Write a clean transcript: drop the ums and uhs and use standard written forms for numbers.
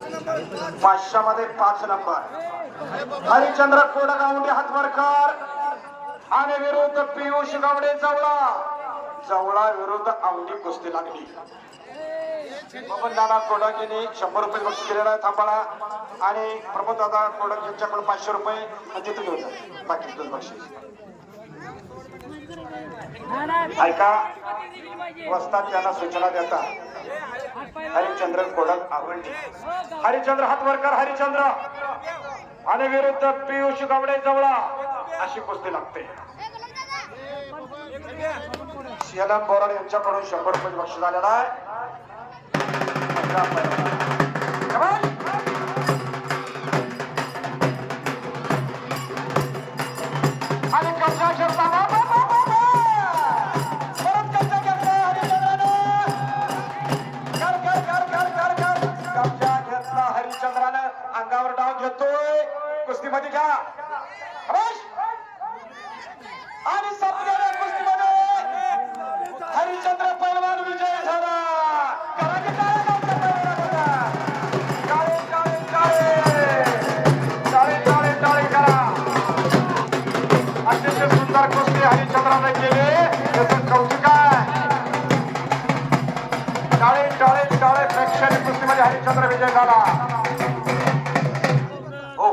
500 मध्ये 5 नंबर हरिचंद्र कोडगावंडी हातवरकर आणि विरुद्ध पियुष गावडे जवळा जवळा विरुद्ध आवडी कुस्ती लागली. नाना कोडक यांनी 100 रुपये बक्षीस दिलेला आहे थांबाळा आणि प्रमोद दादा कोडक यांच्याकडून 500 रुपये म्हणजे तुम्ही होता बाकी दोन बक्षीस ऐका वस्ताद त्यांना सूचना देता. हरिचंद्र कोडक आवडी हरिचंद्र हातवरकर हरिचंद्र आणि विरुद्ध पियुष गावडे जवळा अशी कुस्ती लागते. शियालाम बोराड यांच्याकडून 100 रुपये बक्षीस आलेला आहे. आणि कब्जा घेतला कब्जा घेतला हरिचंद्रानं अंगावर डाव घेतोय कुस्तीमध्ये घ्या आणि सप्तऱ्या कुस्तीमध्ये हरिचंद्र पैलवान विजय झाला. अतिशय सुंदर कुस्ती हरिचंद्राने केली त्याचं कौतुक आहे. टाळे टाळे टाळे प्रेक्षणीय कुस्तीमध्ये हरिचंद्र विजय झाला. हो